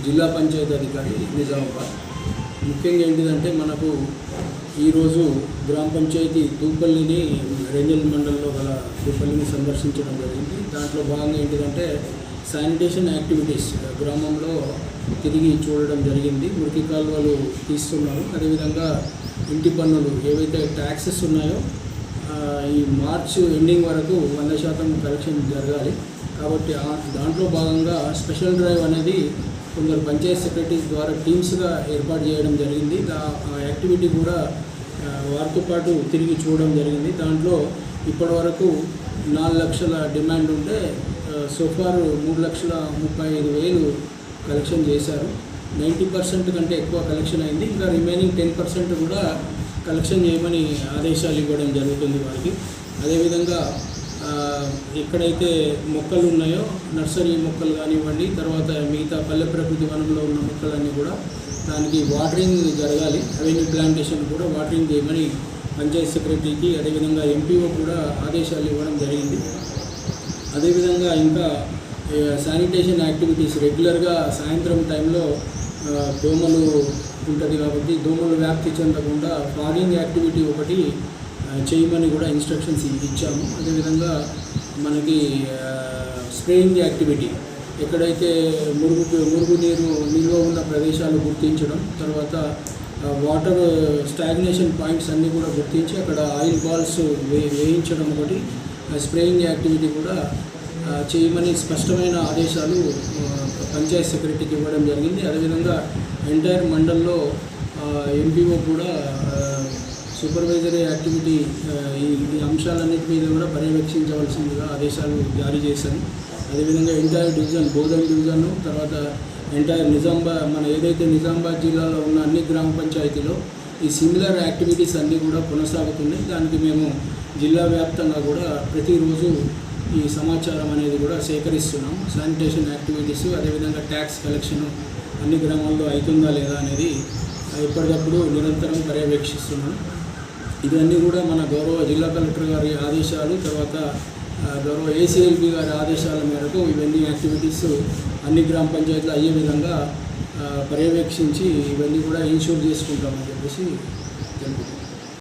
జిల్లా పంచాయతీ అధికారి నిజామాబాద్. ముఖ్యంగా ఏంటిదంటే మనకు ఈరోజు గ్రామ పంచాయతీ దూపల్లిని రెంజల్ మండలంలో గల దూపల్లిని సందర్శించడం జరిగింది. దాంట్లో భాగంగా ఏంటిదంటే శానిటేషన్ యాక్టివిటీస్ గ్రామంలో తిరిగి చూడడం జరిగింది. మురికి కాలువలు తీస్తున్నారు. అదేవిధంగా ఇంటి పన్నులు ఏవైతే ట్యాక్సెస్ ఉన్నాయో ఈ మార్చ్ ఎండింగ్ వరకు 100% కలెక్షన్ జరగాలి. కాబట్టి దాంట్లో భాగంగా స్పెషల్ డ్రైవ్ అనేది కొందరు పంచాయత్ సెక్రటరీస్ ద్వారా టీమ్స్గా ఏర్పాటు చేయడం జరిగింది. ఆ యాక్టివిటీ కూడా వారితో పాటు తిరిగి చూడడం జరిగింది. దాంట్లో ఇప్పటివరకు 4 లక్షల డిమాండ్ ఉంటే సోఫార్ 3,35,000 కలెక్షన్ చేశారు. 90% కంటే ఎక్కువ కలెక్షన్ అయింది. ఇంకా రిమైనింగ్ 10% కూడా కలెక్షన్ చేయమని ఆదేశాలు ఇవ్వడం జరుగుతుంది వారికి. అదేవిధంగా ఎక్కడైతే మొక్కలు ఉన్నాయో నర్సరీ మొక్కలు కానివ్వండి, తర్వాత మిగతా పల్లె ప్రకృతి వనంలో ఉన్న మొక్కలన్నీ కూడా దానికి వాటరింగ్ జరగాలి. అవెన్యూ ప్లాంటేషన్ కూడా వాటరింగ్ చేయమని పంచాయత్ సెక్రటరీకి అదేవిధంగా ఎంపీఓ కూడా ఆదేశాలు ఇవ్వడం జరిగింది. అదేవిధంగా ఇంకా శానిటేషన్ యాక్టివిటీస్ రెగ్యులర్గా సాయంత్రం టైంలో దోమలు ఉంటుంది కాబట్టి దోమలు వ్యాప్తి చెందకుండా ఫాగింగ్ యాక్టివిటీ ఒకటి చేయమని కూడా ఇన్స్ట్రక్షన్స్ ఇచ్చాము. అదేవిధంగా మనకి స్ప్రేయింగ్ యాక్టివిటీ ఎక్కడైతే మురుగు నీరు నిల్వ ఉన్న ప్రదేశాలు గుర్తించడం, తర్వాత వాటర్ స్టాగ్నేషన్ పాయింట్స్ అన్నీ కూడా గుర్తించి అక్కడ ఆయిల్ బాల్స్ వేయించడం ఒకటి, స్ప్రేయింగ్ యాక్టివిటీ కూడా చేయమని స్పష్టమైన ఆదేశాలు పంచాయత్ సెక్రటరీకి ఇవ్వడం జరిగింది. అదేవిధంగా ఎంటైర్ మండల్లో ఎంపీఓ కూడా సూపర్వైజరీ యాక్టివిటీ ఈ అంశాలన్నిటి మీద కూడా పర్యవేక్షించవలసిందిగా ఆదేశాలు జారీ చేశాను. అదేవిధంగా ఎంటైర్ డివిజన్ బోధన్ డివిజన్, తర్వాత ఎంటైర్ మన ఏదైతే నిజామాబాద్ జిల్లాలో ఉన్న అన్ని గ్రామ పంచాయతీలో ఈ సిమిలర్ యాక్టివిటీస్ అన్నీ కూడా కొనసాగుతున్నాయి. దానికి మేము జిల్లా వ్యాప్తంగా కూడా ప్రతిరోజు ఈ సమాచారం అనేది కూడా సేకరిస్తున్నాం. శానిటేషన్ యాక్టివిటీస్ అదేవిధంగా ట్యాక్స్ కలెక్షన్ అన్ని గ్రామాల్లో అవుతుందా లేదా అనేది ఎప్పటికప్పుడు నిరంతరం పర్యవేక్షిస్తున్నాం. ఇవన్నీ కూడా మన గౌరవ జిల్లా కలెక్టర్ గారి ఆదేశాలు, తర్వాత గౌరవ ఏసీఎల్బీ గారి ఆదేశాల మేరకు ఇవన్నీ యాక్టివిటీస్ అన్ని గ్రామ పంచాయతీలు అయ్యే విధంగా పర్యవేక్షించి ఇవన్నీ కూడా ఇన్షూర్ చేసుకుంటామని చెప్పేసి